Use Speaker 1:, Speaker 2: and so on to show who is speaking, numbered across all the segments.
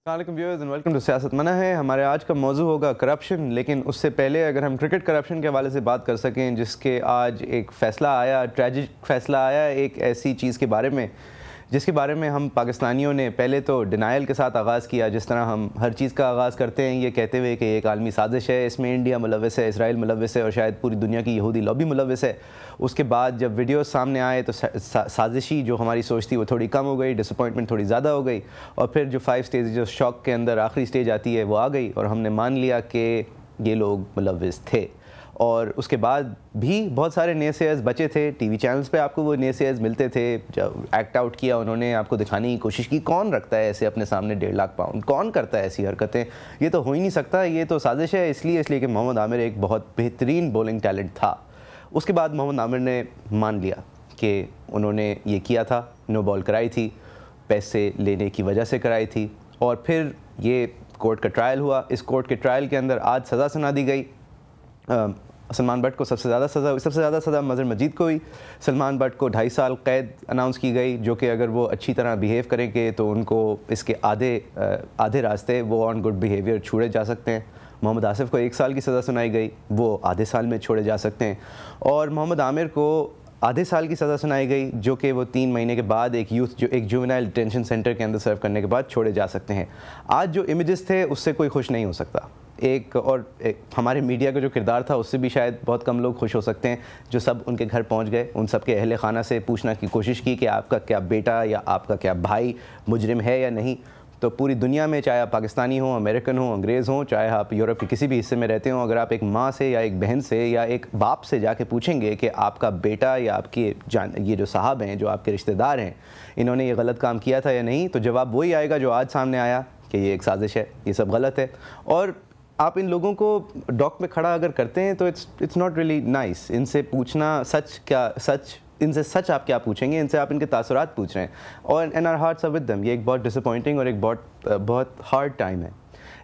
Speaker 1: Welcome to सियासत मना है। हमारे आज का मौजू होगा करप्शन, लेकिन उससे पहले अगर हम क्रिकेट करप्शन के हवाले से बात कर सकें, जिसके आज एक फ़ैसला आया, ट्रेजिक फ़ैसला आया एक ऐसी चीज़ के बारे में जिसके बारे में हम पाकिस्तानियों ने पहले तो डिनाइल के साथ आगाज़ किया, जिस तरह हम हर चीज़ का आगाज़ करते हैं ये कहते हुए कि एक आलमी साजिश है, इसमें इंडिया मुलव्वस है, इसराइल मुलव्वस है और शायद पूरी दुनिया की यहूदी लॉबी मुलव्वस है। उसके बाद जब वीडियो सामने आए तो साजिशी जो हमारी सोच थी वो थोड़ी कम हो गई, डिसअपॉइंटमेंट थोड़ी ज़्यादा हो गई और फिर जो 5 स्टेज जो शॉक के अंदर आखिरी स्टेज आती है वो आ गई और हमने मान लिया कि ये लोग मुलव्वस थे। और उसके बाद भी बहुत सारे नेसेयर्स बचे थे, टीवी चैनल्स पे आपको वो नेसेयर्स मिलते थे। जब एक्ट आउट किया उन्होंने, आपको दिखाने की कोशिश की कौन रखता है ऐसे अपने सामने 1.5 लाख पाउंड, कौन करता है ऐसी हरकतें, ये तो हो ही नहीं सकता, ये तो साजिश है। इसलिए कि मोहम्मद आमिर एक बहुत बेहतरीन बॉलिंग टैलेंट था। उसके बाद मोहम्मद आमिर ने मान लिया कि उन्होंने ये किया था, नो बॉल कराई थी, पैसे लेने की वजह से कराई थी। और फिर ये कोर्ट का ट्रायल हुआ। इस कोर्ट के ट्रायल के अंदर आज सज़ा सुना दी गई। सलमान बट को सबसे ज़्यादा सज़ा मज़हर मजीद को हुई। सलमान बट को 2.5 साल कैद अनाउंस की गई, जो कि अगर वो अच्छी तरह बिहेव करेंगे तो उनको इसके आधे रास्ते वो ऑन गुड बिहेवियर छोड़े जा सकते हैं। मोहम्मद आसिफ को 1 साल की सज़ा सुनाई गई, वो आधे साल में छोड़े जा सकते हैं। और मोहम्मद आमिर को आधे साल की सज़ा सुनाई गई, जो कि वो 3 महीने के बाद एक जुवेनाइल डिटेंशन सेंटर के अंदर सर्व करने के बाद छोड़े जा सकते हैं। आज जो इमेजेस थे उससे कोई खुश नहीं हो सकता। एक हमारे मीडिया का जो किरदार था उससे भी शायद बहुत कम लोग खुश हो सकते हैं, जो सब उनके घर पहुंच गए, उन सब के अहले खाना से पूछना की कोशिश की कि आपका क्या बेटा या आपका क्या भाई मुजरिम है या नहीं। तो पूरी दुनिया में, चाहे आप पाकिस्तानी हो, अमेरिकन हो, अंग्रेज़ हो, चाहे आप यूरोप के किसी भी हिस्से में रहते हो, अगर आप एक माँ से या एक बहन से या एक बाप से जाके पूछेंगे कि आपका बेटा या आपके ये जो साहब हैं, जो आपके रिश्तेदार हैं, इन्होंने ये गलत काम किया था या नहीं, तो जवाब वही आएगा जो आज सामने आया कि ये एक साजिश है, ये सब गलत है। और आप इन लोगों को डॉक में खड़ा अगर करते हैं तो इट्स नॉट रियली नाइस। इनसे पूछना इनसे सच आप क्या पूछेंगे, इनसे आप इनके तासुरात पूछ रहे हैं। और and our hearts are with them. ये एक बहुत डिसअपॉइंटिंग और एक बहुत हार्ड टाइम है।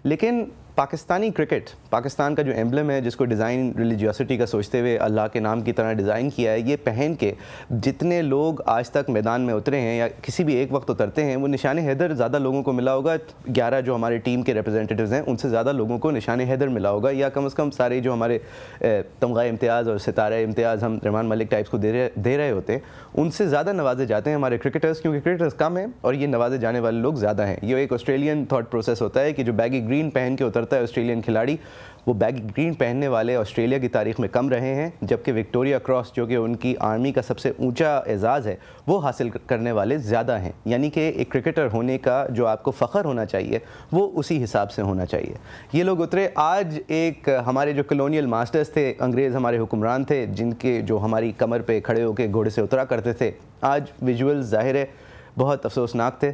Speaker 1: लेकिन पाकिस्तानी क्रिकेट, पाकिस्तान का जो एम्बलम है, जिसको डिज़ाइन रिलीजियोसिटी का सोचते हुए अल्लाह के नाम की तरह डिज़ाइन किया है, ये पहन के जितने लोग आज तक मैदान में उतरे हैं या किसी भी एक वक्त उतरते हैं, वो निशान हैदर ज़्यादा लोगों को मिला होगा। 11 जो हमारे टीम के रिप्रेजेंटेटिव्स हैं उनसे ज़्यादा लोगों को निशान हैदर मिला होगा, या कम से कम सारे जो हमारे तमगा इम्तियाज़ और सितारा इम्तियाज़ हम रहमान मलिक टाइप्स को दे रहे होते हैं, उनसे ज़्यादा नवाजे जाते हैं हमारे क्रिकेटर्स, क्योंकि क्रिकेटर्स कम हैं और ये नवाजे जाने वाले लोग ज़्यादा हैं। ये एक ऑस्ट्रेलियन थाट प्रोसेस होता है कि जो बैगी ग्रीन पहन के उतरता है ऑस्ट्रेलियन खिलाड़ी, वो बैगी ग्रीन पहनने वाले ऑस्ट्रेलिया की तारीख में कम रहे हैं, जबकि विक्टोरिया क्रॉस, जो कि उनकी आर्मी का सबसे ऊंचा एजाज़ है, वो हासिल करने वाले ज़्यादा हैं। यानी कि एक क्रिकेटर होने का जो आपको फ़ख्र होना चाहिए वो उसी हिसाब से होना चाहिए। ये लोग उतरे। आज एक हमारे जो कॉलोनियल मास्टर्स थे, अंग्रेज़ हमारे हुक्मरान थे, जिनके जो हमारी कमर पे खड़े होकर घोड़े से उतरा करते थे, आज विजुअल्स ज़ाहिर है बहुत अफसोसनाक थे।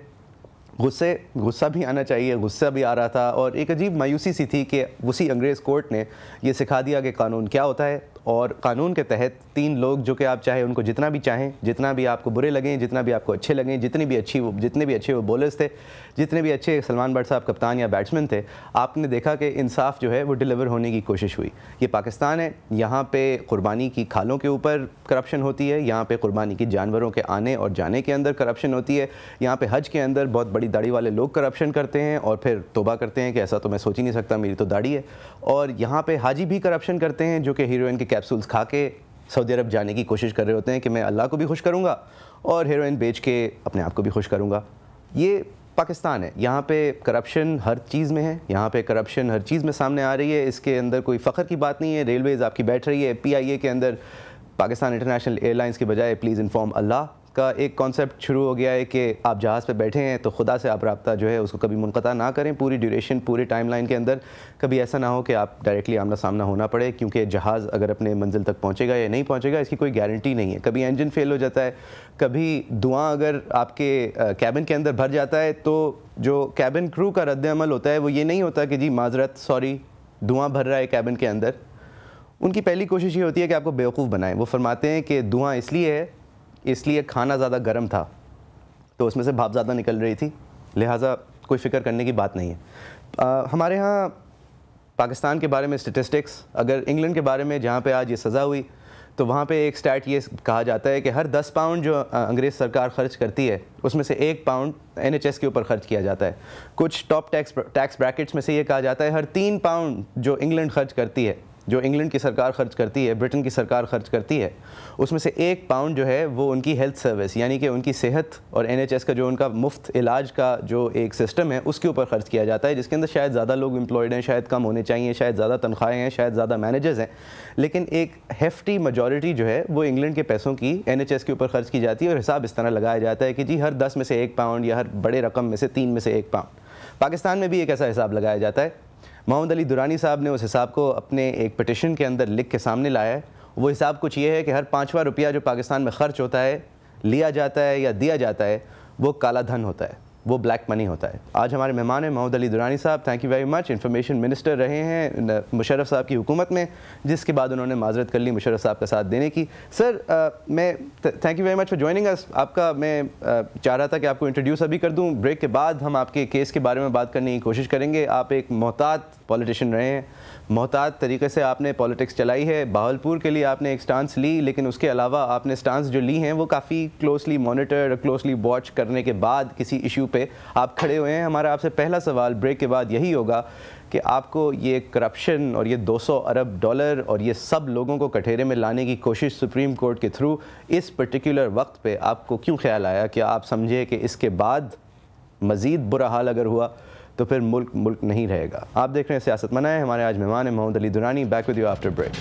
Speaker 1: गुस्सा भी आना चाहिए, गुस्सा भी आ रहा था और एक अजीब मायूसी सी थी कि उसी अंग्रेज़ कोर्ट ने ये सिखा दिया कि कानून क्या होता है। और कानून के तहत 3 लोग, जो कि आप चाहे उनको जितना भी चाहें, जितना भी आपको बुरे लगें, जितना भी आपको अच्छे लगें, जितने भी अच्छे वो बॉलर्स थे, जितने भी अच्छे सलमान बट साहब कप्तान या बैट्समैन थे, आपने देखा कि इंसाफ जो है वो डिलीवर होने की कोशिश हुई। ये पाकिस्तान है, यहाँ पे कुर्बानी की खालों के ऊपर करप्शन होती है, यहाँ पे कुर्बानी की जानवरों के आने और जाने के अंदर करप्शन होती है, यहाँ पे हज के अंदर बहुत बड़ी दाढ़ी वाले लोग करप्शन करते हैं और फिर तौबा करते हैं कि ऐसा तो मैं सोच ही नहीं सकता, मेरी तो दाढ़ी है। और यहाँ पे हाजी भी करप्शन करते हैं, जो कि हीरोइन के कैप्सूल्स खा के सऊदी अरब जाने की कोशिश कर रहे होते हैं कि मैं अल्लाह को भी खुश करूँगा और हेरोइन बेच के अपने आप को भी खुश करूँगा। ये पाकिस्तान है, यहाँ पे करप्शन हर चीज़ में है, यहाँ पे करप्शन हर चीज़ में सामने आ रही है। इसके अंदर कोई फ़ख्र की बात नहीं है। रेलवेज़ आपकी बैठ रही है, PIA के अंदर पाकिस्तान इंटरनेशनल एयरलाइंस के बजाय प्लीज़ इन्फॉर्म अल्लाह का एक कॉन्सेप्ट शुरू हो गया है कि आप जहाज़ पे बैठे हैं तो खुदा से आप रब्ता जो है उसको कभी मुनक़ता ना करें पूरी ड्यूरेशन, पूरे टाइमलाइन के अंदर। कभी ऐसा ना हो कि आप डायरेक्टली आमना सामना होना पड़े, क्योंकि जहाज़ अगर अपने मंजिल तक पहुंचेगा या नहीं पहुंचेगा इसकी कोई गारंटी नहीं है। कभी इंजन फेल हो जाता है, कभी धुआं अगर आपके कैबिन के अंदर भर जाता है, तो जो कैबिन क्रू का रद्द-ए-अमल होता है वो ये नहीं होता कि जी माजरत, सॉरी, धुआं भर रहा है कैबिन के अंदर। उनकी पहली कोशिश ये होती है कि आपको बेवकूफ़ बनाएं। वो फरमाते हैं कि धुआं इसलिए खाना ज़्यादा गर्म था तो उसमें से भाप ज़्यादा निकल रही थी, लिहाजा कोई फ़िक्र करने की बात नहीं है। हमारे यहाँ पाकिस्तान के बारे में स्टेटिस्टिक्स, अगर इंग्लैंड के बारे में जहाँ पे आज ये सज़ा हुई, तो वहाँ पे एक स्टैट ये कहा जाता है कि हर 10 पाउंड जो अंग्रेज़ सरकार खर्च करती है उसमें से 1 पाउंड NHS के ऊपर खर्च किया जाता है। कुछ टॉप टैक्स ब्रैकेट्स में से ये कहा जाता है हर 3 पाउंड जो इंग्लैंड खर्च करती है, जो इंग्लैंड की सरकार खर्च करती है, ब्रिटेन की सरकार खर्च करती है, उसमें से 1 पाउंड जो है वो उनकी हेल्थ सर्विस यानी कि उनकी सेहत और NHS का जो उनका मुफ्त इलाज का जो एक सिस्टम है उसके ऊपर खर्च किया जाता है, जिसके अंदर शायद ज़्यादा लोग एम्प्लॉयड हैं, शायद कम होने चाहिए, शायद ज़्यादा तनख्वाहें हैं, शायद ज़्यादा मैनेजर्स हैं, लेकिन एक हेफ्टी मेजॉरिटी जो है वो इंग्लैंड के पैसों की NHS के ऊपर खर्च की जाती है और हिसाब इस तरह लगाया जाता है कि जी हर 10 में से 1 पाउंड या हर बड़े रकम में से 3 में से 1 पाउंड। पाकिस्तान में भी एक ऐसा हिसाब लगाया जाता है। मोहम्मद अली दुरानी साहब ने उस हिसाब को अपने एक पिटिशन के अंदर लिख के सामने लाया है। वो हिसाब कुछ ये है कि हर 5वां रुपया जो पाकिस्तान में ख़र्च होता है, लिया जाता है या दिया जाता है, वो काला धन होता है, वो ब्लैक मनी होता है। आज हमारे मेहमान हैं मोहम्मद अली दुरानी साहब। Thank you very much. Information minister रहे हैं मुशर्रफ साहब की हुकूमत में, जिसके बाद उन्होंने माजरत कर ली मुशर्रफ साहब का साथ देने की। सर मैं thank you very much for joining us. आपका मैं चाह रहा था कि आपको इंट्रोड्यूस अभी कर दूं, ब्रेक के बाद हम आपके केस के बारे में बात करने की कोशिश करेंगे। आप एक मोहतात पॉलिटिशियन रहे हैं, मोहतात तरीके से आपने पॉलिटिक्स चलाई है। बहावलपुर के लिए आपने एक स्टांस ली, लेकिन उसके अलावा आपने स्टांस जो ली हैं वो काफ़ी क्लोजली मॉनिटर, क्लोजली वॉच करने के बाद किसी इशू पे आप खड़े हुए हैं। हमारा आपसे पहला सवाल ब्रेक के बाद यही होगा कि आपको ये करप्शन और ये 200 अरब डॉलर और ये सब लोगों को कठेरे में लाने की कोशिश सुप्रीम कोर्ट के थ्रू इस पर्टिकुलर वक्त पे आपको क्यों ख्याल आया कि आप समझे कि इसके बाद मज़ीद बुरा हाल अगर हुआ तो फिर मुल्क नहीं रहेगा। आप देख रहे हैं सियासत मना है। हमारे आज मेहमान हैं Mohammad Ali Durrani. Back with you after break.